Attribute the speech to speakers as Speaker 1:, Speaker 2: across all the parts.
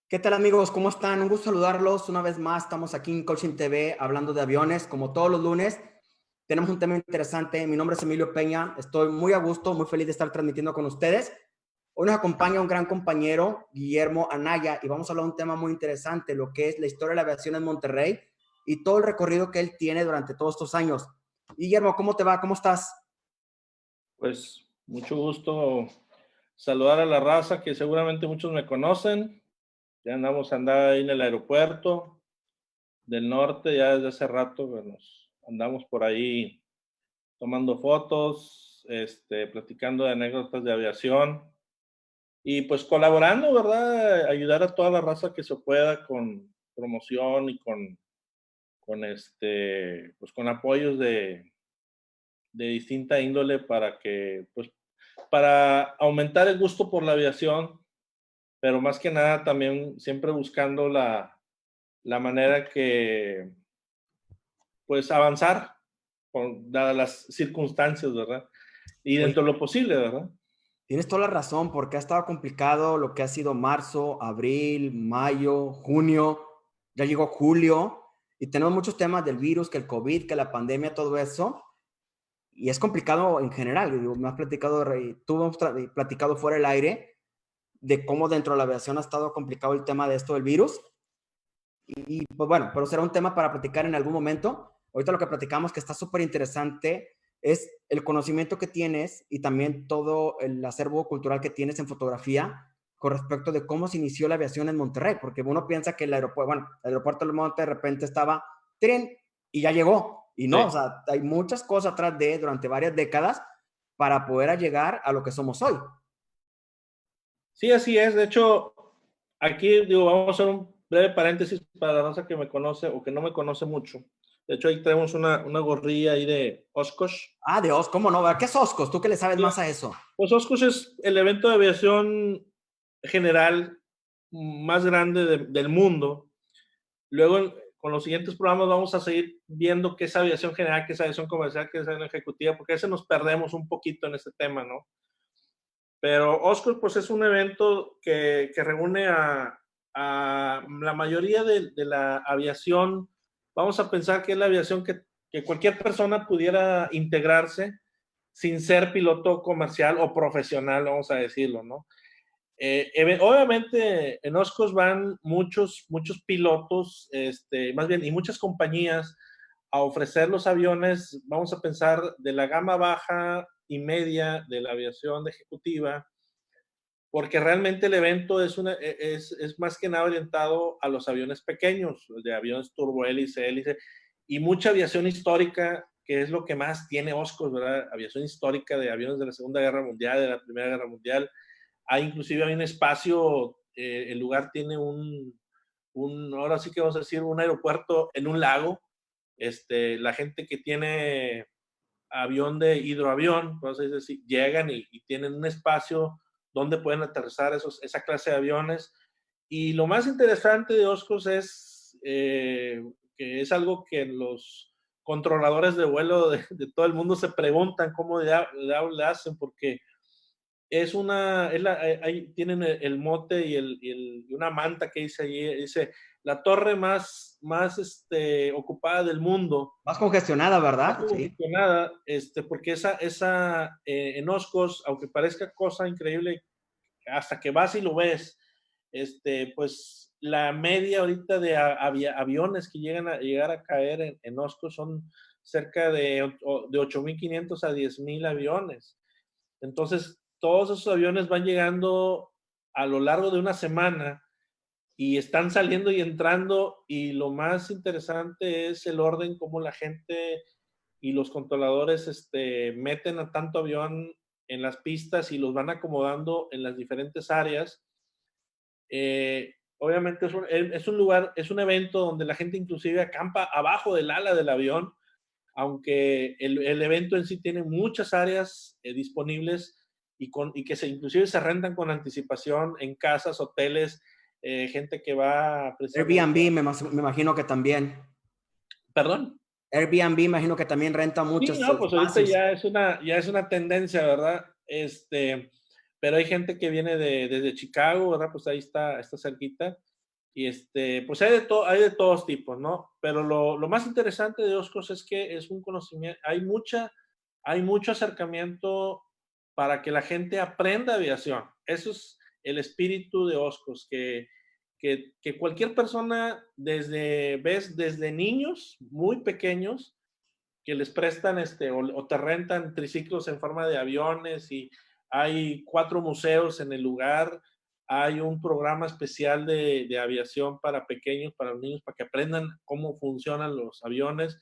Speaker 1: ¿Qué tal amigos? ¿Cómo están? Un gusto saludarlos una vez más. Estamos aquí en Coaching TV hablando de aviones. Como todos los lunes, tenemos un tema interesante. Mi nombre es Emilio Peña. Estoy muy a gusto, muy feliz de estar transmitiendo con ustedes. Hoy nos acompaña un gran compañero, Guillermo Anaya, y vamos a hablar de un tema muy interesante, lo que es la historia de la aviación en Monterrey y todo el recorrido que él tiene durante todos estos años. Guillermo, ¿cómo te va? ¿Cómo estás?
Speaker 2: Pues mucho gusto saludar a la raza que seguramente muchos me conocen. Ya andando ahí en el aeropuerto del norte, ya desde hace rato, pues, nos andamos por ahí tomando fotos, platicando de anécdotas de aviación y pues colaborando, ¿verdad? Ayudar a toda la raza que se pueda con promoción y pues con apoyos de distinta índole para que, pues, para aumentar el gusto por la aviación, pero más que nada también siempre buscando la manera que, pues, avanzar dadas las circunstancias, ¿verdad? Y
Speaker 1: Oye,
Speaker 2: dentro de lo posible, ¿verdad?
Speaker 1: tienes toda la razón, porque ha estado complicado lo que ha sido marzo, abril, mayo, junio, ya llegó julio, y tenemos muchos temas del virus, que el COVID, que la pandemia, todo eso, y es complicado en general. Digo, me has platicado, tú hemos platicado fuera del aire de cómo dentro de la aviación ha estado complicado el tema de esto del virus, y pues bueno, pero será un tema para platicar en algún momento. Ahorita lo que platicamos que está súper interesante es el conocimiento que tienes y también todo el acervo cultural que tienes en fotografía con respecto de cómo se inició la aviación en Monterrey, porque uno piensa que el aeropuerto del Monte de repente estaba tren y ya llegó, y no, o
Speaker 2: Sí.
Speaker 1: sea, hay muchas cosas atrás de durante varias décadas para poder llegar a lo que somos hoy.
Speaker 2: Sí, así es. De hecho, aquí, digo, vamos a hacer un breve paréntesis para la raza que me conoce o que no me conoce mucho. De hecho, ahí tenemos una gorrilla ahí de Oshkosh.
Speaker 1: Ah, Dios, ¿cómo no? ¿Qué es Oscos? ¿Tú que le sabes más a eso?
Speaker 2: Pues Oshkosh es el evento de aviación general más grande del mundo. Luego, con los siguientes programas vamos a seguir viendo qué es aviación general, qué es aviación comercial, qué es aviación ejecutiva, porque a veces nos perdemos un poquito en este tema, ¿no? Pero Oscars, pues es un evento que reúne a la mayoría de la aviación. Vamos a pensar que es la aviación que cualquier persona pudiera integrarse sin ser piloto comercial o profesional, vamos a decirlo, ¿no? Obviamente en Oscars van muchos pilotos, más bien, y muchas compañías a ofrecer los aviones, vamos a pensar, de la gama baja y media de la aviación ejecutiva, porque realmente el evento es más que nada orientado a los aviones pequeños, de aviones turbohélice, hélice, y mucha aviación histórica, que es lo que más tiene Oscars, ¿verdad? Aviación histórica de aviones de la Segunda Guerra Mundial, de la Primera Guerra Mundial. Inclusive hay un espacio, el lugar tiene ahora sí que vamos a decir, un aeropuerto en un lago. La gente que tiene avión de hidroavión, entonces decir, llegan y tienen un espacio donde pueden aterrizar esa clase de aviones. Y lo más interesante de Oscos es que es algo que los controladores de vuelo de todo el mundo se preguntan cómo le hacen, porque ahí tienen el mote y una manta que dice allí, dice, la torre más ocupada del mundo,
Speaker 1: Más congestionada,
Speaker 2: más
Speaker 1: ¿verdad? Sí.
Speaker 2: congestionada, porque en Oscos, aunque parezca cosa increíble, hasta que vas y lo ves, pues la media ahorita de aviones que llegar a caer en Oscos son cerca de 8,500 a 10,000 aviones. Entonces, todos esos aviones van llegando a lo largo de una semana y están saliendo y entrando, y lo más interesante es el orden como la gente y los controladores meten a tanto avión en las pistas y los van acomodando en las diferentes áreas. Obviamente es un lugar, es un evento donde la gente inclusive acampa abajo del ala del avión, aunque el evento en sí tiene muchas áreas disponibles y que inclusive se rentan con anticipación en casas, hoteles, gente que va precisamente.
Speaker 1: Airbnb, me imagino que también.
Speaker 2: Perdón.
Speaker 1: Airbnb, imagino que también renta
Speaker 2: Sí,
Speaker 1: muchos
Speaker 2: no, pues ahorita
Speaker 1: espacios.
Speaker 2: ya es una tendencia, ¿verdad? Pero hay gente que viene desde Chicago, ¿verdad? Pues ahí está cerquita. pues hay de todos tipos, ¿no? Pero lo más interesante de Oscos es que es un conocimiento, hay mucho acercamiento para que la gente aprenda aviación. Eso es el espíritu de Oscos, que cualquier persona, desde niños muy pequeños, que les prestan o te rentan triciclos en forma de aviones, y hay 4 museos en el lugar. Hay un programa especial de aviación para pequeños, para los niños, para que aprendan cómo funcionan los aviones.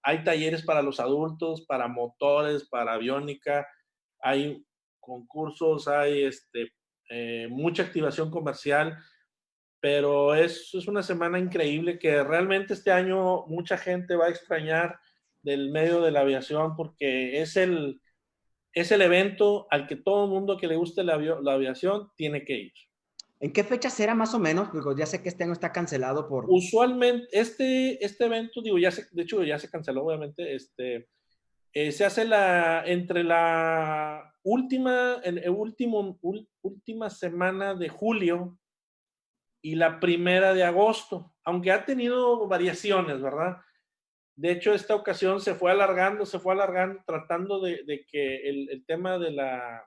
Speaker 2: Hay talleres para los adultos, para motores, para aviónica. Hay concursos, hay mucha activación comercial, pero es una semana increíble que realmente este año mucha gente va a extrañar del medio de la aviación, porque es el evento al que todo mundo que le guste la aviación tiene que ir.
Speaker 1: ¿En qué fecha será más o menos? Porque ya sé que este año está cancelado por...
Speaker 2: Usualmente, este evento, digo, de hecho ya se canceló, obviamente, se hace entre la última semana de julio y la primera de agosto, aunque ha tenido variaciones, ¿verdad? De hecho, esta ocasión se fue alargando, tratando de que el tema de la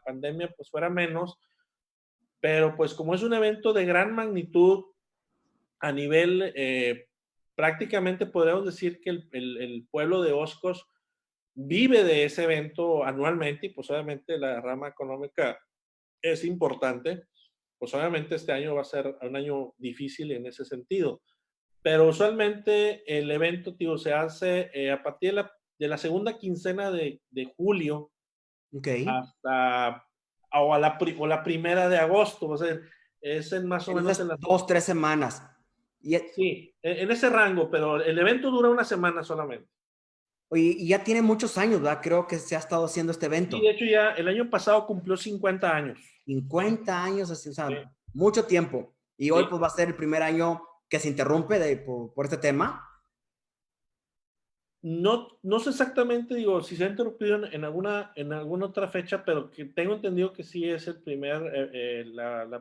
Speaker 2: pandemia pues fuera menos, pero pues como es un evento de gran magnitud a nivel, prácticamente podríamos decir que el pueblo de Oscos vive de ese evento anualmente, y pues obviamente la rama económica es importante. Pues obviamente este año va a ser un año difícil en ese sentido. Pero usualmente el evento, tío, se hace a partir de la segunda quincena de julio
Speaker 1: Ok.
Speaker 2: hasta o la primera de agosto. O sea, es más o
Speaker 1: En
Speaker 2: menos
Speaker 1: esas 2, 3 semanas. Y,
Speaker 2: sí, en ese rango, pero el evento dura una semana solamente.
Speaker 1: oye, y ya tiene muchos años, ¿verdad? Creo que se ha estado haciendo este
Speaker 2: Sí, de
Speaker 1: evento.
Speaker 2: hecho ya el año pasado cumplió 50 años. Sí,
Speaker 1: 50 años, así, o
Speaker 2: sí,
Speaker 1: sea, mucho tiempo. Y hoy
Speaker 2: sí.
Speaker 1: pues va a ser el primer año que se interrumpe por este tema.
Speaker 2: No sé exactamente, digo, si se ha interrumpido en alguna otra fecha, pero que tengo entendido que sí es la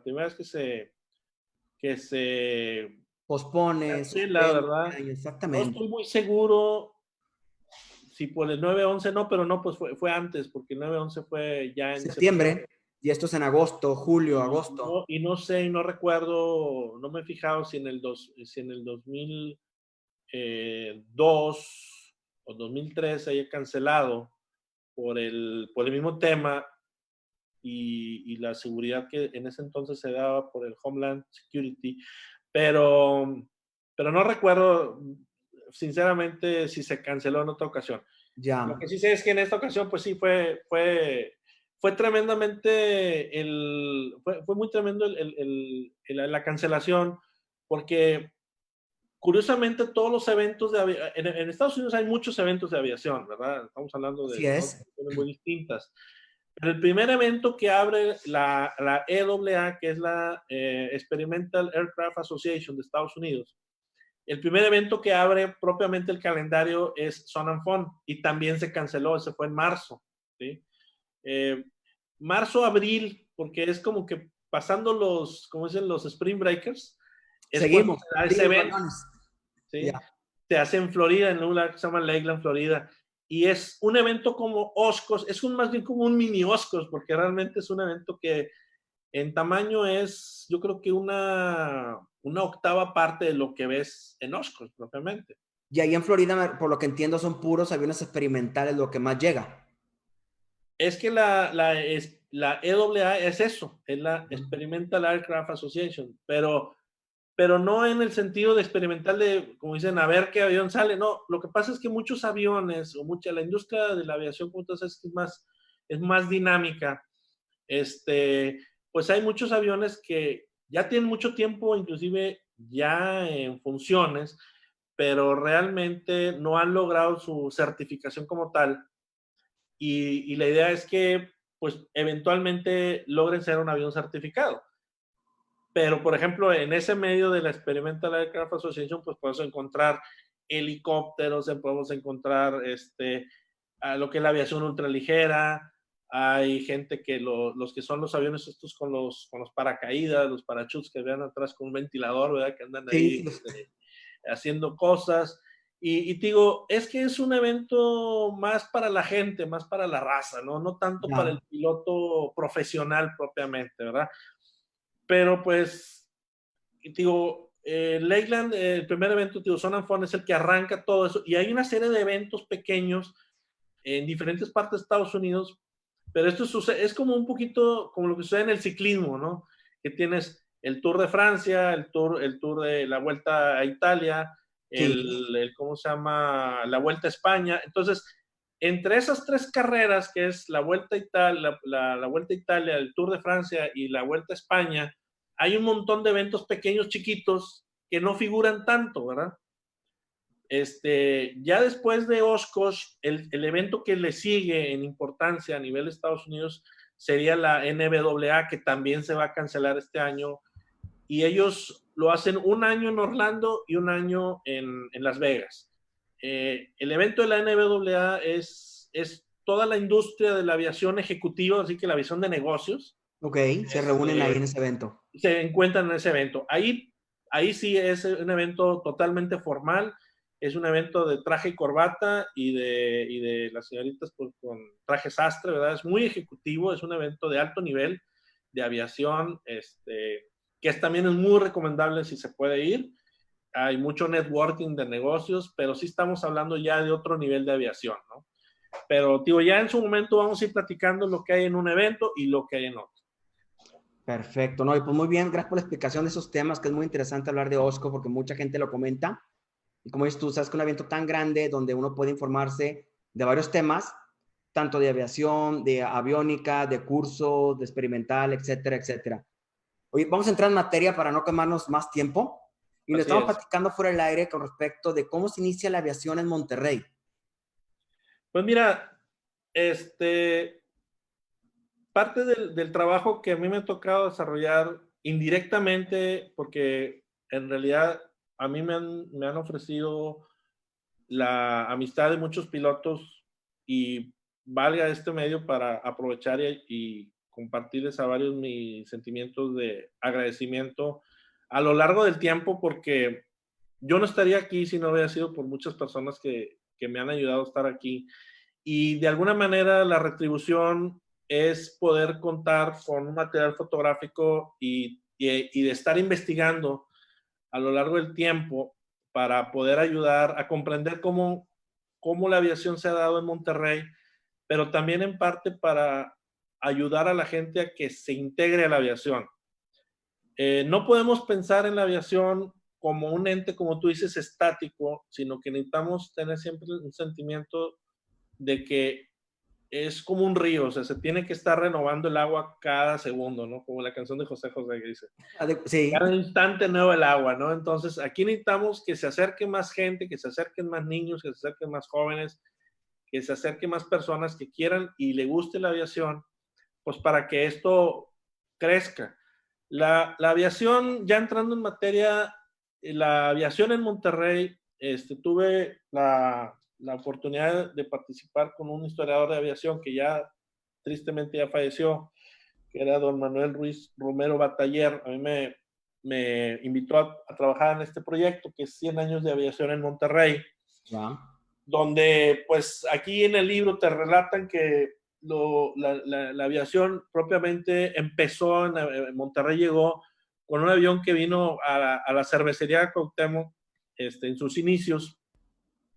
Speaker 2: primera vez que se
Speaker 1: Pospone,
Speaker 2: cancela,
Speaker 1: suspende,
Speaker 2: ¿verdad? No
Speaker 1: exactamente.
Speaker 2: estoy muy seguro si por el 9/11 no, pero no, pues fue antes, porque el 9/11 fue ya en septiembre.
Speaker 1: Septiembre, y esto es en agosto, julio, agosto.
Speaker 2: Y no sé, y no recuerdo, no me he fijado si en el 2002 o 2003 haya cancelado por el mismo tema, y la seguridad que en ese entonces se daba por el Homeland Security, pero no recuerdo sinceramente si se canceló en otra ocasión. Lo
Speaker 1: Ya.
Speaker 2: que sí sé es que en esta ocasión, pues sí, fue tremendamente, fue muy tremendo la cancelación, porque curiosamente todos los eventos en Estados Unidos hay muchos eventos de aviación, ¿verdad? Estamos hablando de
Speaker 1: Así
Speaker 2: dos
Speaker 1: es.
Speaker 2: cuestiones muy distintas. Pero el primer evento que abre la EAA, que es la Experimental Aircraft Association de Estados Unidos, el primer evento que abre propiamente el calendario es Sun and Fun, y también se canceló, ese fue en marzo, ¿sí? Eh, Marzo, abril, porque es como que pasando como dicen los Spring Breakers, es cuando
Speaker 1: Seguimos.
Speaker 2: se da ese
Speaker 1: Siguen los
Speaker 2: evento,
Speaker 1: aviones.
Speaker 2: ¿sí?
Speaker 1: Ya.
Speaker 2: Se hace en Florida, en un lugar que se llama Lakeland, Florida, y es un evento como Oscos, más bien como un mini Oscos, porque realmente es un evento que en tamaño es, yo creo que una octava parte de lo que ves en Oscars propiamente.
Speaker 1: Y ahí en Florida, por lo que entiendo, son puros aviones experimentales lo que más llega.
Speaker 2: Es que la EAA es eso, es la Experimental Aircraft Association, pero no en el sentido de experimental de, como dicen, a ver qué avión sale. No, lo que pasa es que muchos aviones, la industria de la aviación, como tú sabes, es más dinámica. Pues hay muchos aviones que ya tienen mucho tiempo, inclusive ya en funciones, pero realmente no han logrado su certificación como tal. Y la idea es que, pues, eventualmente logren ser un avión certificado. Pero, por ejemplo, en ese medio de la Experimental Aircraft Association, pues podemos encontrar helicópteros, podemos encontrar a lo que es la aviación ultraligera, hay gente que los que son los aviones estos con los paracaídas, los parachutes que vean atrás con un ventilador, ¿verdad? Que andan
Speaker 1: Sí,
Speaker 2: ahí haciendo cosas. Y te digo, es que es un evento más para la gente, más para la raza, ¿no? No tanto para el
Speaker 1: ya,
Speaker 2: piloto profesional propiamente, ¿verdad? Pero pues, digo, Lakeland, el primer evento, digo, Sun and Fun es el que arranca todo eso. Y hay una serie de eventos pequeños en diferentes partes de Estados Unidos, pero esto sucede, es como un poquito como lo que sucede en el ciclismo, ¿no? Que tienes el Tour de Francia, el tour de la Vuelta a Italia,
Speaker 1: sí,
Speaker 2: ¿cómo se llama? La Vuelta a España. Entonces, entre esas tres carreras, que es la Vuelta a Italia, la Vuelta a Italia, el Tour de Francia y la Vuelta a España, hay un montón de eventos pequeños, chiquitos, que no figuran tanto, ¿verdad? Ya después de Oshkosh, el evento que le sigue en importancia a nivel de Estados Unidos sería la NBAA, que también se va a cancelar este año. Y ellos lo hacen un año en Orlando y un año en Las Vegas. El evento de la NBAA es toda la industria de la aviación ejecutiva, así que la aviación de negocios,
Speaker 1: ok, se reúnen ahí en ese evento.
Speaker 2: se encuentran en ese evento. Ahí sí es un evento totalmente formal, es un evento de traje y corbata y de las señoritas con traje sastre, ¿verdad? Es muy ejecutivo, es un evento de alto nivel de aviación, que también es muy recomendable si se puede ir. Hay mucho networking de negocios, pero sí estamos hablando ya de otro nivel de aviación, ¿no? Pero, digo, ya en su momento vamos a ir platicando lo que hay en un evento y lo que hay en otro.
Speaker 1: Perfecto, no, y pues muy bien, gracias por la explicación de esos temas, que es muy interesante hablar de OSCO porque mucha gente lo comenta. Y como dices tú, sabes que un evento tan grande donde uno puede informarse de varios temas, tanto de aviación, de aviónica, de cursos, de experimental, etcétera, etcétera. Oye, vamos a entrar en materia para no quemarnos más tiempo. Y le
Speaker 2: Así
Speaker 1: estamos
Speaker 2: es.
Speaker 1: platicando fuera del aire con respecto de cómo se inicia la aviación en Monterrey.
Speaker 2: Pues mira, parte del trabajo que a mí me ha tocado desarrollar indirectamente, porque en realidad a mí me han ofrecido la amistad de muchos pilotos y valga este medio para aprovechar y compartirles a varios mis sentimientos de agradecimiento a lo largo del tiempo, porque yo no estaría aquí si no hubiera sido por muchas personas que me han ayudado a estar aquí. Y de alguna manera la retribución es poder contar con un material fotográfico y de estar investigando a lo largo del tiempo para poder ayudar a comprender cómo la aviación se ha dado en Monterrey, pero también en parte para ayudar a la gente a que se integre a la aviación. No podemos pensar en la aviación como un ente, como tú dices, estático, sino que necesitamos tener siempre un sentimiento de que es como un río, o sea, se tiene que estar renovando el agua cada segundo, ¿no? Como la canción de José José que dice,
Speaker 1: Sí,
Speaker 2: cada instante nuevo el agua, ¿no? Entonces, aquí necesitamos que se acerque más gente, que se acerquen más niños, que se acerquen más jóvenes, que se acerquen más personas que quieran y le guste la aviación, pues para que esto crezca. La aviación, ya entrando en materia, la aviación en Monterrey, tuve la oportunidad de participar con un historiador de aviación que ya tristemente ya falleció, que era don Manuel Ruiz Romero Bataller. A mí me invitó a trabajar en este proyecto que es 100 años de aviación en Monterrey,
Speaker 1: ya.
Speaker 2: donde pues aquí en el libro te relatan que la aviación propiamente empezó en Monterrey, llegó con un avión que vino a la cervecería Cuauhtémoc en sus inicios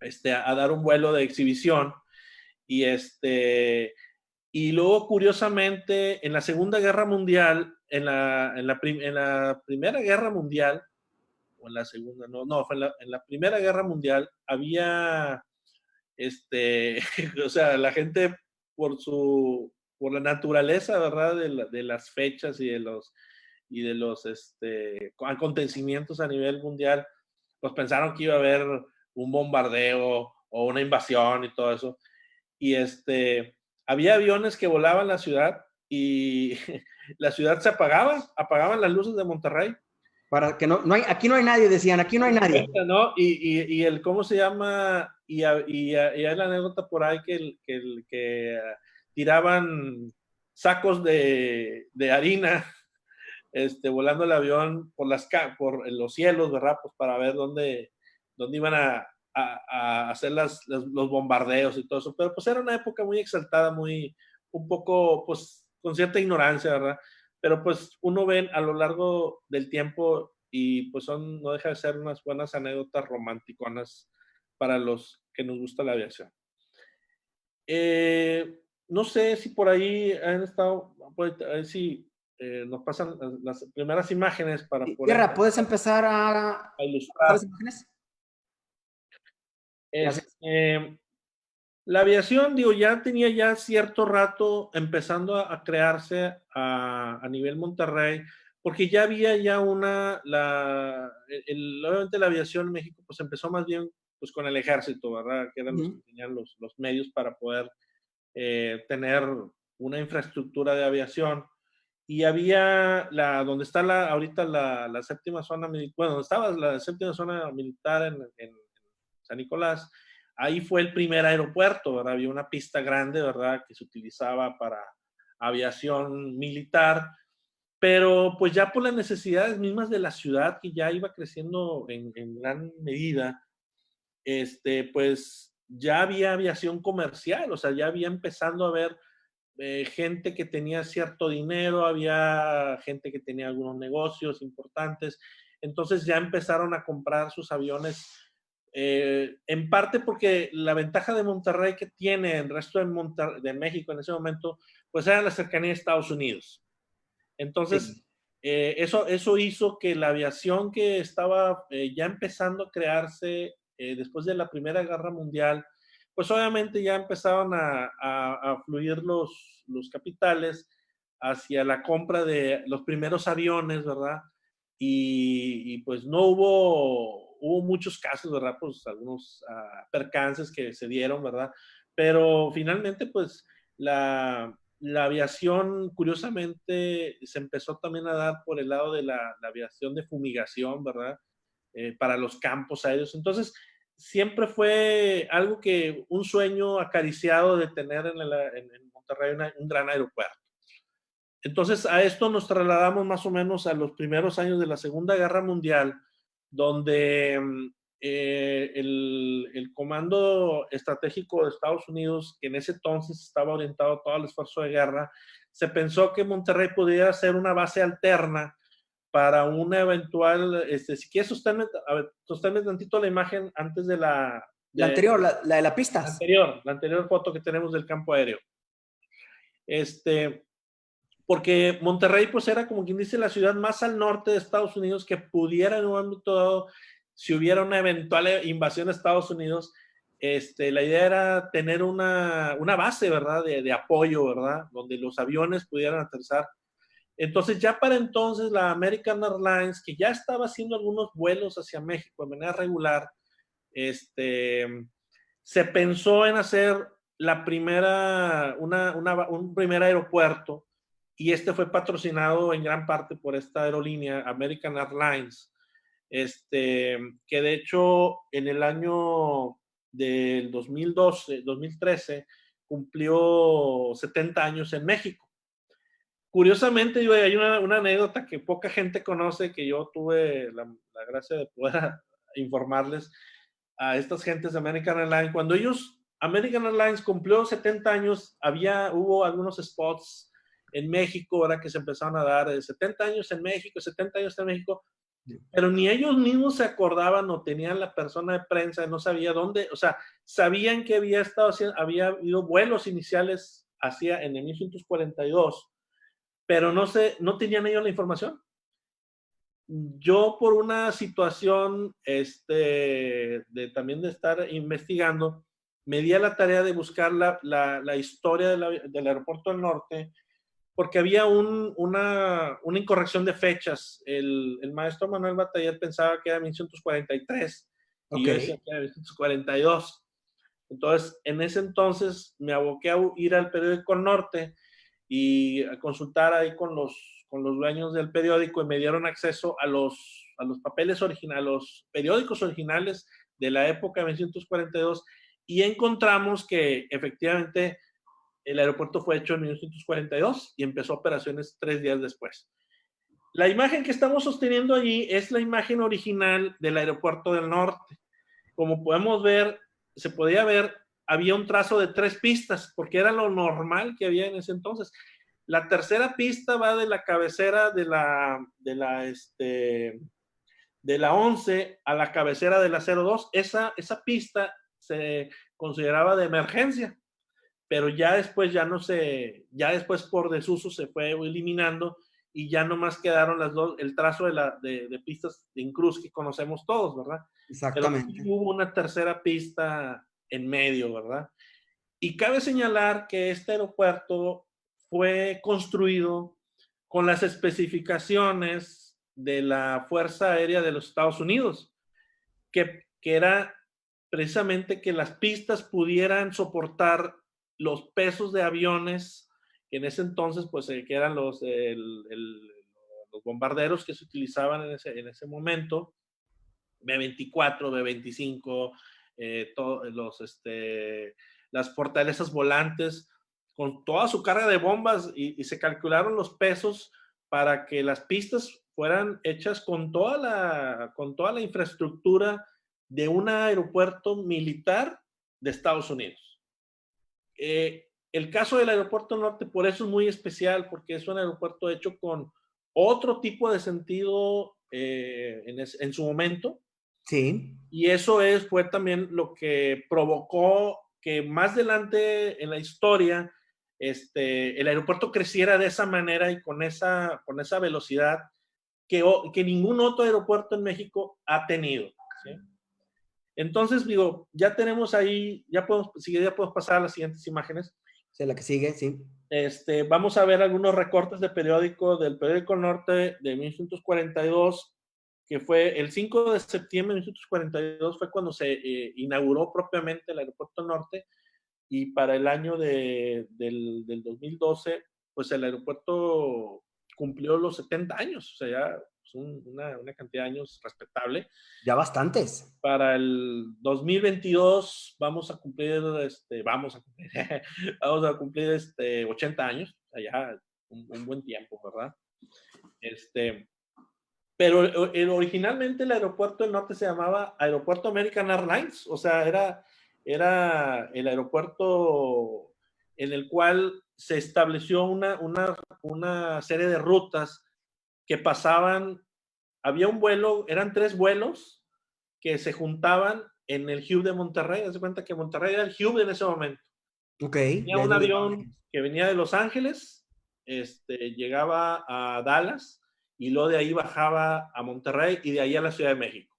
Speaker 2: a dar un vuelo de exhibición y y luego curiosamente en la Segunda Guerra Mundial, en la Primera Guerra Mundial o en la Segunda, no, fue en la Primera Guerra Mundial había o sea, la gente por la naturaleza, ¿verdad? De las fechas y de los acontecimientos a nivel mundial, pues pensaron que iba a haber un bombardeo o una invasión y todo eso. Y había aviones que volaban la ciudad y la ciudad se apagaban las luces de Monterrey.
Speaker 1: Para que no hay, aquí no hay nadie, decían, aquí no hay nadie.
Speaker 2: ¿No? Y ¿cómo se llama? Y hay la anécdota por ahí que tiraban sacos de harina, volando el avión por los cielos, ¿verdad? Pues para ver dónde iban a hacer los bombardeos y todo eso. Pero pues era una época muy exaltada, un poco, pues, con cierta ignorancia, ¿verdad? Pero pues uno ve a lo largo del tiempo y pues no deja de ser unas buenas anécdotas romanticonas para los que nos gusta la aviación. No sé si por ahí han estado, pues, a ver si nos pasan las primeras imágenes para poder
Speaker 1: Tierra, ¿puedes empezar a pasar
Speaker 2: ilustrar.
Speaker 1: las imágenes? Gracias.
Speaker 2: La aviación, digo, ya tenía ya cierto rato empezando a crearse a nivel Monterrey, porque ya había ya obviamente la aviación en México pues empezó más bien pues con el ejército, ¿verdad? Que eran los que tenían los medios para poder tener una infraestructura de aviación. Y había donde está ahorita la séptima zona militar, bueno, donde estaba la séptima zona militar en San Nicolás, ahí fue el primer aeropuerto, ¿verdad? Había una pista grande, ¿verdad? Que se utilizaba para aviación militar, pero pues ya por las necesidades mismas de la ciudad, que ya iba creciendo en gran medida, pues ya había aviación comercial, o sea, ya había empezando a haber gente que tenía cierto dinero, había gente que tenía algunos negocios importantes, entonces ya empezaron a comprar sus aviones, en parte porque la ventaja de Monterrey que tiene el resto de México en ese momento, pues era la cercanía de Estados Unidos. Entonces,
Speaker 1: Sí.
Speaker 2: eso hizo que la aviación que estaba ya empezando a crearse después de la Primera Guerra Mundial, pues obviamente ya empezaron a fluir los capitales hacia la compra de los primeros aviones, ¿verdad? Y pues no hubo muchos casos, ¿verdad? Pues algunos percances que se dieron, ¿verdad? Pero finalmente, pues la aviación, curiosamente, se empezó también a dar por el lado de la aviación de fumigación, ¿verdad? Para los campos aéreos. Entonces, siempre fue algo un sueño acariciado de tener en Monterrey un gran aeropuerto. Entonces, a esto nos trasladamos más o menos a los primeros años de la Segunda Guerra Mundial, donde el Comando Estratégico de Estados Unidos, que en ese entonces estaba orientado todo el esfuerzo de guerra, se pensó que Monterrey podía ser una base alterna para una eventual, si quieres sosténme tantito la imagen antes de
Speaker 1: La anterior, la de las pistas.
Speaker 2: la anterior foto que tenemos del campo aéreo. Porque Monterrey pues era como quien dice la ciudad más al norte de Estados Unidos que pudiera en un ámbito dado, si hubiera una eventual invasión a Estados Unidos, la idea era tener una base, ¿verdad? De apoyo, ¿verdad? Donde los aviones pudieran aterrizar. Entonces ya para entonces la American Airlines, que ya estaba haciendo algunos vuelos hacia México de manera regular, se pensó en hacer un primer aeropuerto, y fue patrocinado en gran parte por esta aerolínea, American Airlines, que de hecho en el año del 2013, cumplió 70 años en México. Curiosamente, hay una anécdota que poca gente conoce, que yo tuve la gracia de poder informarles a estas gentes de American Airlines. Cuando American Airlines cumplió 70 años, hubo algunos spots en México, ahora que se empezaron a dar 70 años en México, 70 años en México, pero ni ellos mismos se acordaban o tenían la persona de prensa, no sabía dónde, o sea, sabían que había habido vuelos iniciales en el 1942, pero no tenían ellos la información. Yo por una situación también de estar investigando, me di a la tarea de buscar la historia del Aeropuerto del Norte, porque había una incorrección de fechas. El maestro Manuel Bataller pensaba que era 1943 y yo decía que era 1942. Entonces, en ese entonces me aboqué a ir al periódico Norte y a consultar ahí con los dueños del periódico, y me dieron acceso a los papeles originales, a los periódicos originales de la época de 1942, y encontramos que efectivamente El aeropuerto fue hecho en 1942 y empezó operaciones 3 días después. La imagen que estamos sosteniendo allí es la imagen original del Aeropuerto del Norte. Como podemos ver, se podía ver, había un trazo de 3 pistas, porque era lo normal que había en ese entonces. La tercera pista va de la cabecera de la 11 a la cabecera de la 02. Esa pista se consideraba de emergencia, pero ya después ya después por desuso se fue eliminando y ya nomás quedaron las dos, el trazo de pistas de cruz que conocemos todos, ¿verdad? Pero sí
Speaker 1: Exactamente.
Speaker 2: hubo una tercera pista en medio, ¿verdad? Y cabe señalar que este aeropuerto fue construido con las especificaciones de la Fuerza Aérea de los Estados Unidos, que era precisamente que las pistas pudieran soportar los pesos de aviones, que en ese entonces, pues, que eran los bombarderos que se utilizaban en ese momento, B-24, B-25, las fortalezas volantes, con toda su carga de bombas, y se calcularon los pesos para que las pistas fueran hechas con toda la infraestructura de un aeropuerto militar de Estados Unidos. El caso del aeropuerto norte, por eso es muy especial, porque es un aeropuerto hecho con otro tipo de sentido en su momento,
Speaker 1: Sí,
Speaker 2: y eso fue también lo que provocó que más adelante en la historia el aeropuerto creciera de esa manera y con esa velocidad que ningún otro aeropuerto en México ha tenido. ¿Sí? Entonces, digo, ya tenemos ahí, ya podemos pasar a las siguientes imágenes.
Speaker 1: sí, la que sigue, sí.
Speaker 2: Vamos a ver algunos recortes de periódico del periódico Norte de 1942, que fue el 5 de septiembre de 1942, fue cuando se inauguró propiamente el aeropuerto Norte, y para el año del 2012, pues el aeropuerto cumplió los 70 años, o sea, ya es una cantidad de años respetable.
Speaker 1: Ya bastantes.
Speaker 2: Para el 2022 vamos a cumplir, vamos a cumplir 80 años, o sea, ya un buen tiempo, ¿verdad? Pero originalmente el aeropuerto del norte se llamaba Aeropuerto American Airlines, o sea, era el aeropuerto en el cual se estableció una serie de rutas que pasaban, había un vuelo, eran 3 vuelos que se juntaban en el hub de Monterrey. Haz de cuenta que Monterrey era el hub en ese momento.
Speaker 1: Ok,
Speaker 2: Tenía
Speaker 1: ya es
Speaker 2: un
Speaker 1: donde
Speaker 2: avión que venía de Los Ángeles, llegaba a Dallas y luego de ahí bajaba a Monterrey y de ahí a la Ciudad de México.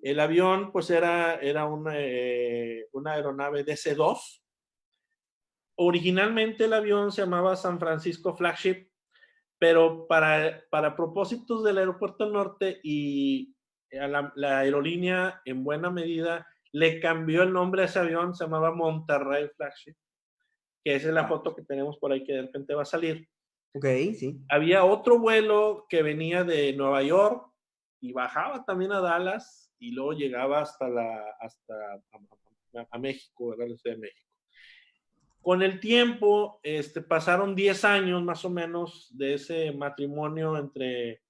Speaker 2: El avión pues era una aeronave DC-2. Originalmente el avión se llamaba San Francisco Flagship, pero para propósitos del aeropuerto norte y la aerolínea en buena medida le cambió el nombre a ese avión, se llamaba Monterrey Flagship, que esa es la foto que tenemos por ahí que de repente va a salir.
Speaker 1: Ok, sí.
Speaker 2: Había otro vuelo que venía de Nueva York y bajaba también a Dallas y luego llegaba hasta a México, ¿verdad? La Ciudad de México. Con el tiempo, pasaron 10 años más o menos de ese matrimonio entre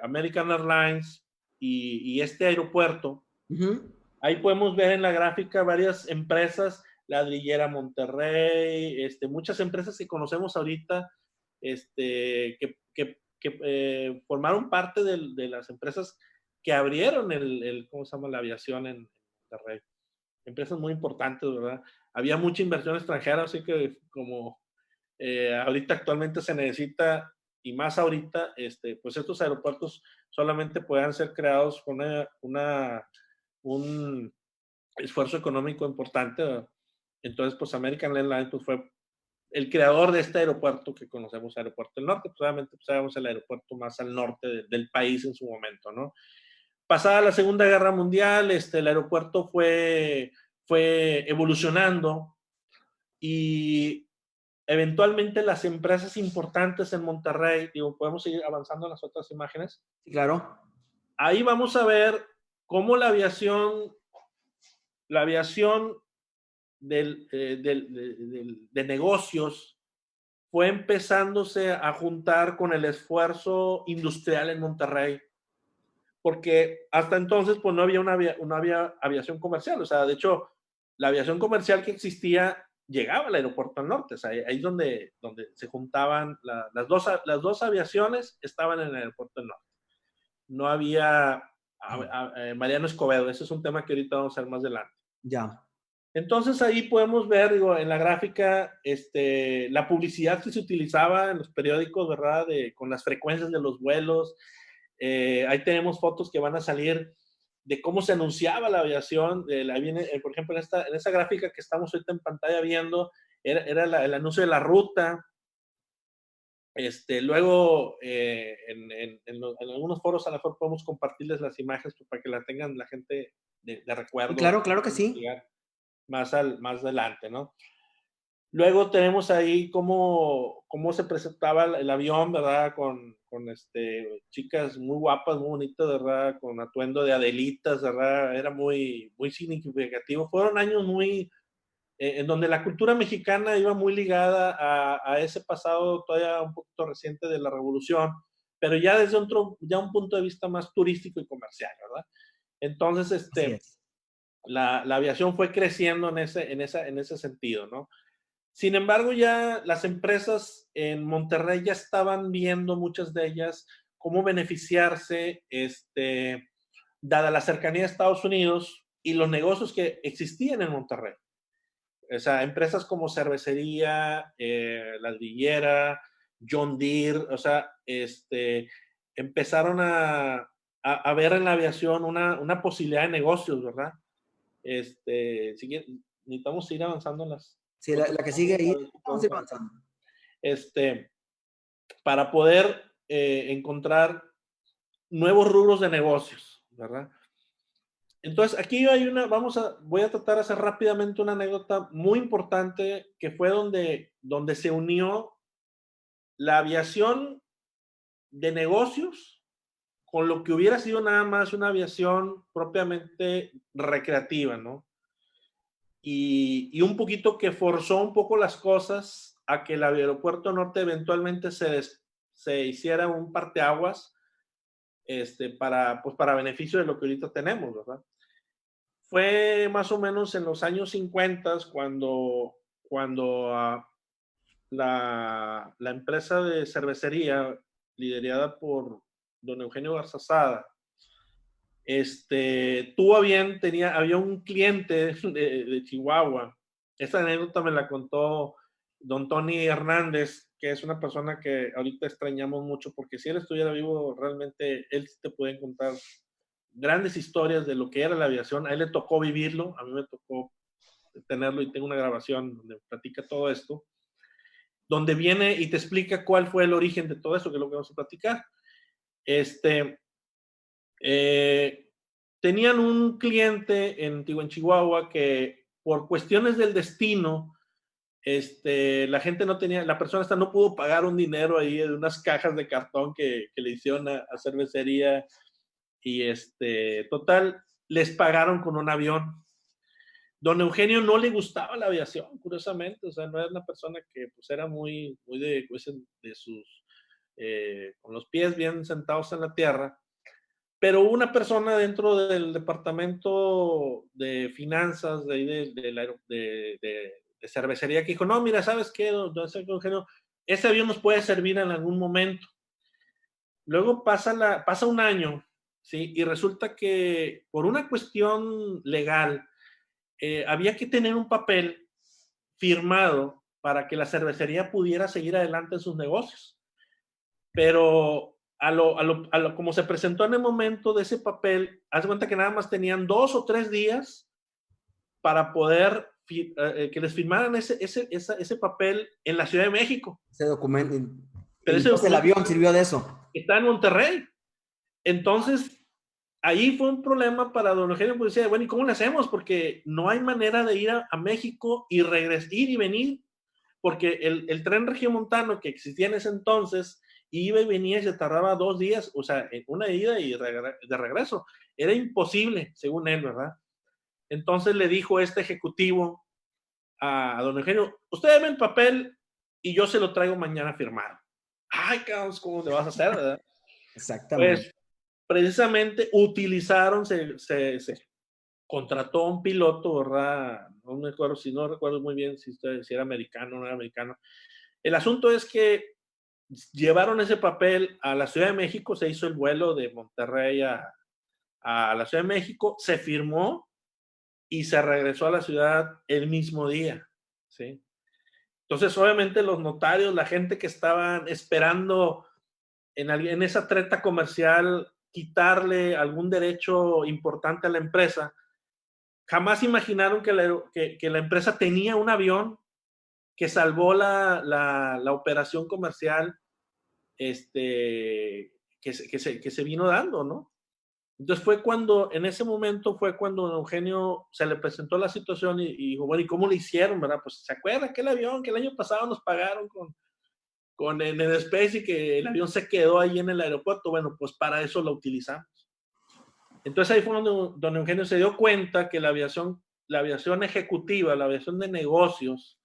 Speaker 2: American Airlines y este aeropuerto.
Speaker 1: Ujú.
Speaker 2: Ahí podemos ver en la gráfica varias empresas, Ladrillera Monterrey, muchas empresas que conocemos ahorita, que formaron parte de las empresas que abrieron ¿cómo se llama? La aviación en Monterrey. Empresas muy importantes, ¿verdad? Había mucha inversión extranjera, así que como ahorita actualmente se necesita, y más ahorita, pues estos aeropuertos solamente puedan ser creados con un esfuerzo económico importante, ¿verdad? Entonces, pues American Airlines pues, fue el creador de este aeropuerto que conocemos, Aeropuerto del Norte, pues obviamente pues, éramos el aeropuerto más al norte del país en su momento, ¿no? Pasada la Segunda Guerra Mundial, el aeropuerto fue evolucionando y eventualmente las empresas importantes en Monterrey, digo, podemos seguir avanzando en las otras imágenes.
Speaker 1: Sí, claro.
Speaker 2: Ahí vamos a ver cómo la aviación de negocios fue empezándose a juntar con el esfuerzo industrial en Monterrey, porque hasta entonces pues no había aviación comercial, o sea, de hecho, la aviación comercial que existía llegaba al aeropuerto del norte, o sea, ahí es donde se juntaban las dos aviaciones estaban en el aeropuerto del norte. No había Mariano Escobedo, ese es un tema que ahorita vamos a ver más adelante.
Speaker 1: Ya.
Speaker 2: Entonces ahí podemos ver, digo, en la gráfica, la publicidad que se utilizaba en los periódicos, ¿verdad? Con las frecuencias de los vuelos. Ahí tenemos fotos que van a salir de cómo se anunciaba la aviación. Por ejemplo, en esa gráfica que estamos ahorita en pantalla viendo, era el anuncio de la ruta. Luego, en algunos foros a lo mejor podemos compartirles las imágenes para que la tengan la gente de recuerdo.
Speaker 1: Claro, claro que sí.
Speaker 2: Más adelante, ¿no? Luego tenemos ahí cómo se presentaba el avión, ¿verdad? Con chicas muy guapas, muy bonitas, ¿verdad? Con atuendo de Adelitas, ¿verdad? Era muy, muy significativo. Fueron años muy, en donde la cultura mexicana iba muy ligada a ese pasado todavía un poquito reciente de la Revolución, pero ya desde un punto de vista más turístico y comercial, ¿verdad? Entonces, la aviación fue creciendo en ese sentido, ¿no? Sin embargo, ya las empresas en Monterrey ya estaban viendo, muchas de ellas, cómo beneficiarse, dada la cercanía a Estados Unidos y los negocios que existían en Monterrey. O sea, empresas como Cervecería, La Aldillera, John Deere, o sea, empezaron a ver en la aviación una posibilidad de negocios, ¿verdad? Necesitamos ir avanzando en las...
Speaker 1: Sí, la que sigue ahí, vamos a ir avanzando.
Speaker 2: Para poder encontrar nuevos rubros de negocios, ¿verdad? Entonces, aquí voy a tratar de hacer rápidamente una anécdota muy importante que fue donde se unió la aviación de negocios con lo que hubiera sido nada más una aviación propiamente recreativa, ¿no? Y un poquito que forzó un poco las cosas a que el aeropuerto norte eventualmente se hiciera un parteaguas para beneficio de lo que ahorita tenemos, ¿verdad? Fue más o menos en los años 50 cuando la empresa de cervecería liderada por don Eugenio Garzazada, había un cliente de Chihuahua. Esta anécdota me la contó don Tony Hernández, que es una persona que ahorita extrañamos mucho, porque si él estuviera vivo, realmente él te puede contar grandes historias de lo que era la aviación. A él le tocó vivirlo, a mí me tocó tenerlo y tengo una grabación donde platica todo esto, donde viene y te explica cuál fue el origen de todo eso, que es lo que vamos a platicar. Tenían un cliente en Chihuahua que por cuestiones del destino, la persona no pudo pagar un dinero ahí de unas cajas de cartón que le hicieron a cervecería y total, les pagaron con un avión. Don Eugenio no le gustaba la aviación, curiosamente, o sea, no era una persona que pues era muy, muy de sus, con los pies bien sentados en la tierra, pero una persona dentro del departamento de finanzas de cervecería que dijo, no, mira, ¿sabes qué, don Eugenio? Ese avión nos puede servir en algún momento. Luego pasa un año, ¿sí? Y resulta que por una cuestión legal, había que tener un papel firmado para que la cervecería pudiera seguir adelante en sus negocios. Pero como se presentó en el momento de ese papel, haz de cuenta que nada más tenían 2 o 3 días para poder que les firmaran ese papel en la Ciudad de México.
Speaker 1: Ese documento.
Speaker 2: Pero
Speaker 1: el avión sirvió de eso.
Speaker 2: Está en Monterrey. Entonces, ahí fue un problema para don Eugenio, pues decía, bueno, ¿y cómo le hacemos? Porque no hay manera de ir a México y regresar, ir y venir, porque el tren regiomontano que existía en ese entonces iba y venía y se tardaba 2 días, o sea, en una ida y de regreso. Era imposible, según él, ¿verdad? Entonces le dijo este ejecutivo a don Eugenio, usted deme el papel y yo se lo traigo mañana firmado. Ay, cabrón, ¿cómo le vas a hacer, verdad?
Speaker 1: Exactamente.
Speaker 2: Pues precisamente utilizaron, se contrató a un piloto, ¿verdad? No me acuerdo, si no recuerdo muy bien si era americano o no era americano. El asunto es que llevaron ese papel a la Ciudad de México, se hizo el vuelo de Monterrey a la Ciudad de México, se firmó y se regresó a la ciudad el mismo día, ¿sí? Entonces, obviamente, los notarios, la gente que estaban esperando en esa treta comercial quitarle algún derecho importante a la empresa, jamás imaginaron que la empresa tenía un avión que salvó la operación comercial que se vino dando, ¿no? Entonces en ese momento fue cuando Eugenio se le presentó la situación y dijo, bueno, ¿y cómo lo hicieron, verdad? Pues se acuerda aquel avión que el año pasado nos pagaron con el Space y que el avión se quedó ahí en el aeropuerto. Bueno, pues para eso lo utilizamos. Entonces ahí fue donde Eugenio se dio cuenta que la aviación ejecutiva, la aviación de negocios,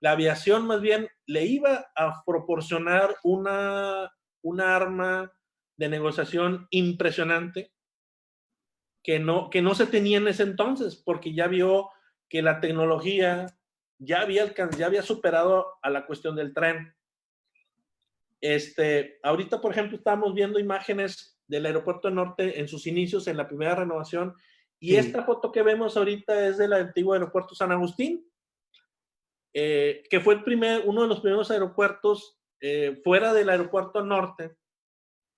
Speaker 2: la aviación más bien le iba a proporcionar una arma de negociación impresionante que no se tenía en ese entonces, porque ya vio que la tecnología ya había superado a la cuestión del tren. Ahorita, por ejemplo, estamos viendo imágenes del Aeropuerto Norte en sus inicios, en la primera renovación, y
Speaker 1: Sí.
Speaker 2: esta foto que vemos ahorita es del antiguo Aeropuerto San Agustín, que fue uno de los primeros aeropuertos fuera del Aeropuerto Norte,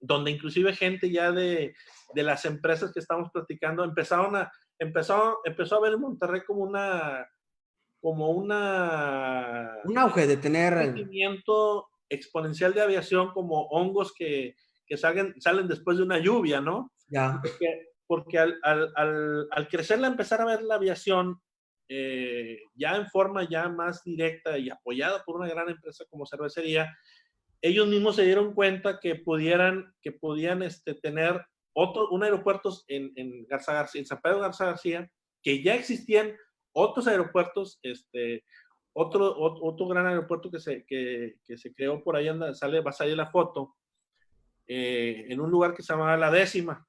Speaker 2: donde inclusive gente ya de las empresas que estamos platicando empezó a ver en Monterrey como
Speaker 1: Un auge de
Speaker 2: un
Speaker 1: tener,
Speaker 2: crecimiento exponencial de aviación, como hongos que salen después de una lluvia, ¿no?
Speaker 1: ya,
Speaker 2: Porque al crecerla, empezar a ver la aviación ya en forma ya más directa y apoyada por una gran empresa como Cervecería, ellos mismos se dieron cuenta que podían tener un aeropuerto en Garza García, en San Pedro Garza García, que ya existían otros aeropuertos, otro gran aeropuerto que se creó por ahí, va a salir la foto, en un lugar que se llamaba La Décima.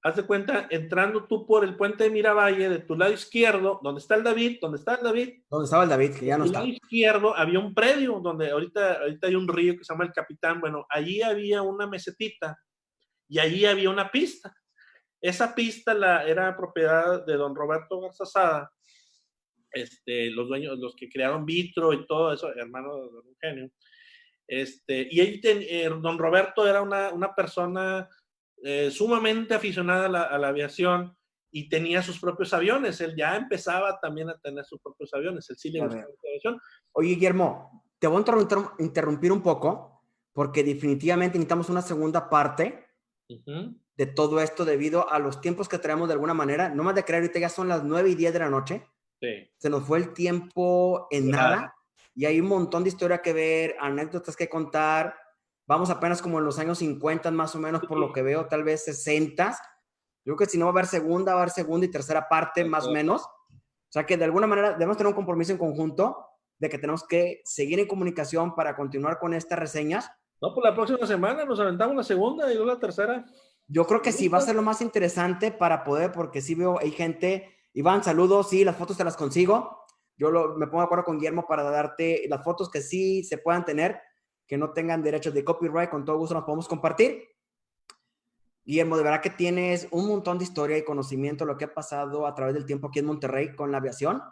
Speaker 2: Haz de cuenta, entrando tú por el puente de Miravalle, de tu lado izquierdo, donde está el David,
Speaker 1: ¿dónde estaba el David? Que
Speaker 2: de
Speaker 1: ya no
Speaker 2: tu lado
Speaker 1: está.
Speaker 2: izquierdo había un predio donde ahorita hay un río que se llama el Capitán. Bueno, allí había una mesetita y allí había una pista. Esa pista era propiedad de don Roberto Garzazada, los dueños, los que crearon Vitro y todo eso, hermano de don Eugenio. Y ahí don Roberto era una persona sumamente aficionada a la aviación y tenía sus propios aviones. Él ya empezaba también a tener sus propios aviones. Él sí le
Speaker 1: Ya
Speaker 2: gustaba
Speaker 1: veo.
Speaker 2: la aviación.
Speaker 1: Oye, Guillermo, te voy a interrumpir un poco porque definitivamente necesitamos una segunda parte
Speaker 2: Uh-huh.
Speaker 1: de todo esto debido a los tiempos que traemos de alguna manera. No más de creer, ahorita ya son las 9:10 de la noche.
Speaker 2: Sí.
Speaker 1: Se nos fue el tiempo en nada y hay un montón de historia que ver, anécdotas que contar. Vamos apenas como en los años 50 más o menos, por lo que veo, tal vez 60. Yo creo que si no va a haber segunda y tercera parte más o menos. O sea que de alguna manera debemos tener un compromiso en conjunto de que tenemos que seguir en comunicación para continuar con estas reseñas.
Speaker 2: No, pues la próxima semana nos aventamos la segunda y luego la tercera.
Speaker 1: Yo creo que sí va a ser lo más interesante para poder, porque sí veo, hay gente, Iván, saludos, sí, las fotos te las consigo. Me pongo de acuerdo con Guillermo para darte las fotos que sí se puedan tener, que no tengan derechos de copyright, con todo gusto nos podemos compartir. Guillermo, de verdad que tienes un montón de historia y conocimiento de lo que ha pasado a través del tiempo aquí en Monterrey con la aviación.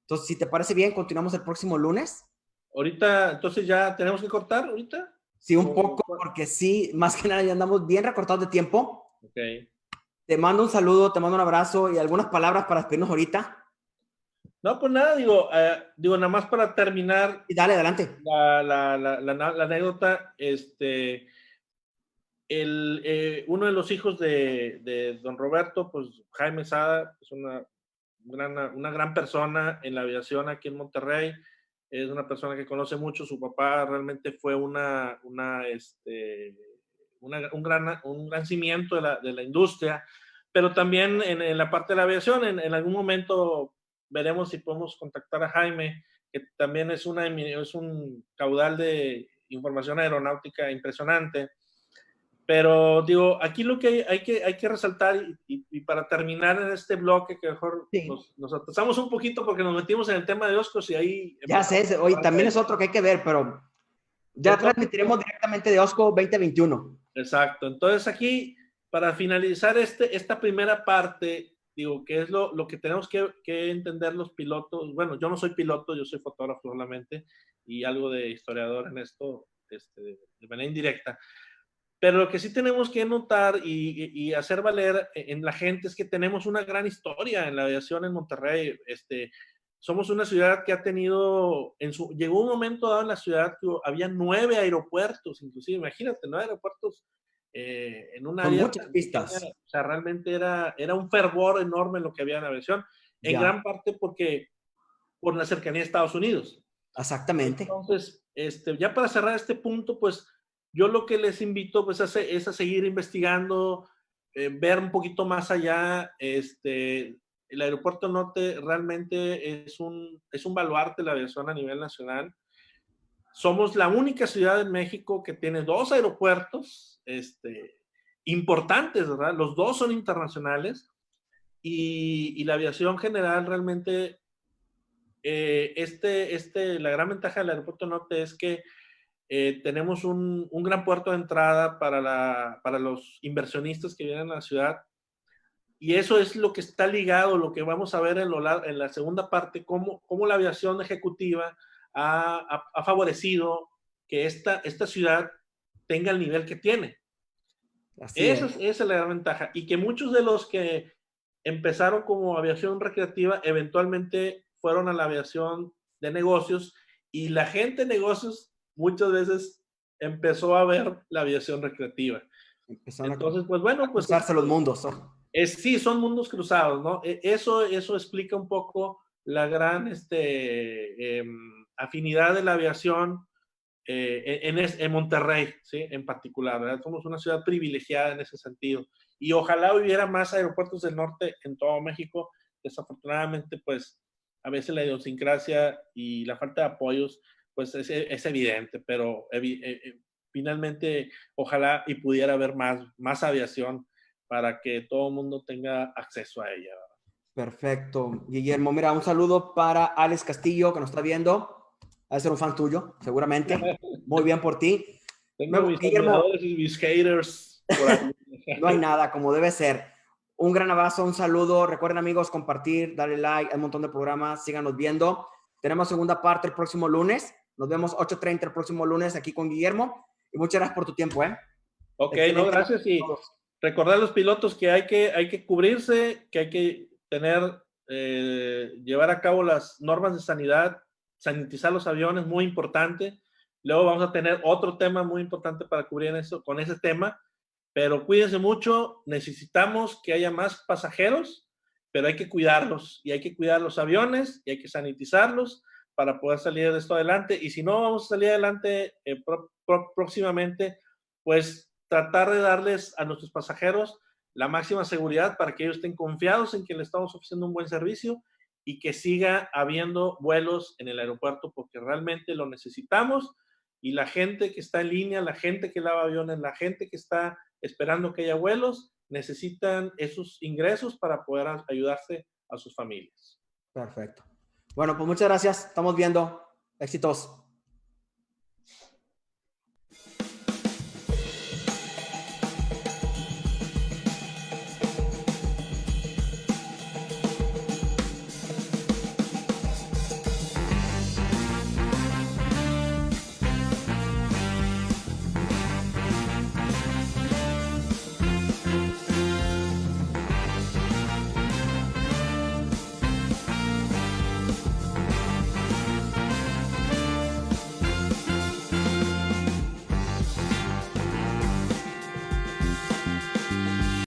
Speaker 1: Entonces, si te parece bien, continuamos el próximo lunes.
Speaker 2: Ahorita, entonces ya tenemos que cortar ahorita.
Speaker 1: Sí, un poco, porque sí, más que nada ya andamos bien recortados de tiempo.
Speaker 2: Ok.
Speaker 1: Te mando un saludo, te mando un abrazo y algunas palabras para despedirnos ahorita.
Speaker 2: No, pues nada, digo, nada más para terminar
Speaker 1: Y dale, adelante.
Speaker 2: la anécdota, uno de los hijos de don Roberto, pues Jaime Sada, es una gran persona en la aviación aquí en Monterrey, es una persona que conoce mucho, su papá realmente fue un gran cimiento de la industria, pero también en la parte de la aviación, en algún momento veremos si podemos contactar a Jaime, que también es un caudal de información aeronáutica impresionante. Pero digo, aquí lo que hay que resaltar, y para terminar en este bloque, que mejor
Speaker 1: Sí.
Speaker 2: nos atrasamos un poquito porque nos metimos en el tema de Oscos y ahí
Speaker 1: Ya sé, hoy también es otro que hay que ver, pero ya
Speaker 2: entonces,
Speaker 1: transmitiremos directamente de OSCO 2021.
Speaker 2: exacto. Entonces aquí, para finalizar esta primera parte, digo, que es lo que tenemos que entender los pilotos. Bueno, yo no soy piloto, yo soy fotógrafo solamente y algo de historiador en esto, de manera indirecta. Pero lo que sí tenemos que notar y hacer valer en la gente es que tenemos una gran historia en la aviación en Monterrey. Somos una ciudad que ha tenido, llegó un momento dado en la ciudad que había 9 aeropuertos, inclusive, imagínate, 9 aeropuertos en un
Speaker 1: Son
Speaker 2: área
Speaker 1: muchas
Speaker 2: tan pequeña.
Speaker 1: pistas.
Speaker 2: O sea, realmente era un fervor enorme lo que había en aviación, en
Speaker 1: Ya,
Speaker 2: gran parte por la cercanía a Estados Unidos.
Speaker 1: exactamente.
Speaker 2: Entonces, ya para cerrar este punto, pues yo lo que les invito pues es a seguir investigando, ver un poquito más allá. El Aeropuerto Norte realmente es un baluarte de la aviación a nivel nacional. Somos la única ciudad en México que tiene 2 aeropuertos importantes, ¿verdad? Los 2 son internacionales y la aviación general realmente, la gran ventaja del Aeropuerto Norte es que tenemos un gran puerto de entrada para los inversionistas que vienen a la ciudad. Y eso es lo que está ligado, lo que vamos a ver en la segunda parte, cómo la aviación ejecutiva ha favorecido que esta ciudad tenga el nivel que tiene.
Speaker 1: Así es.
Speaker 2: Esa es la gran ventaja. Y que muchos de los que empezaron como aviación recreativa eventualmente fueron a la aviación de negocios, y la gente de negocios muchas veces empezó a ver la aviación recreativa.
Speaker 1: Empezaron
Speaker 2: Entonces, pues bueno,
Speaker 1: a
Speaker 2: pues
Speaker 1: cruzarse los mundos.
Speaker 2: sí, son mundos cruzados, ¿no? Eso explica un poco la gran afinidad de la aviación en Monterrey, ¿sí? En particular, ¿verdad? Somos una ciudad privilegiada en ese sentido. Y ojalá hubiera más aeropuertos del norte en todo México. Desafortunadamente, pues, a veces la idiosincrasia y la falta de apoyos, pues, es evidente, pero finalmente, ojalá y pudiera haber más aviación para que todo el mundo tenga acceso a ella, ¿verdad?
Speaker 1: Perfecto. Guillermo, mira, un saludo para Alex Castillo, que nos está viendo. Va a ser un fan tuyo, seguramente. Muy bien por ti.
Speaker 2: Tengo mis
Speaker 1: Guillermo,
Speaker 2: admiradores y mis haters por ahí.
Speaker 1: no hay nada como debe ser. Un gran abrazo, un saludo. Recuerden, amigos, compartir, darle like. Hay un montón de programas. Síganos viendo. Tenemos segunda parte el próximo lunes. Nos vemos 8:30 el próximo lunes aquí con Guillermo. Y muchas gracias por tu tiempo, ¿eh?
Speaker 2: Ok, no, gracias. Y recordar a los pilotos que hay que cubrirse, que hay que llevar a cabo las normas de sanidad, sanitizar los aviones, muy importante. Luego vamos a tener otro tema muy importante para cubrir eso, con ese tema, pero cuídense mucho. Necesitamos que haya más pasajeros, pero hay que cuidarlos, y hay que cuidar los aviones y hay que sanitizarlos para poder salir de esto adelante. Y si no vamos a salir adelante próximamente, pues tratar de darles a nuestros pasajeros la máxima seguridad para que ellos estén confiados en que le estamos ofreciendo un buen servicio y que siga habiendo vuelos en el aeropuerto, porque realmente lo necesitamos. Y la gente que está en línea, la gente que lava aviones, la gente que está esperando que haya vuelos, necesitan esos ingresos para poder ayudarse a sus familias.
Speaker 1: Perfecto. Bueno, pues muchas gracias. Estamos viendo. Éxitos.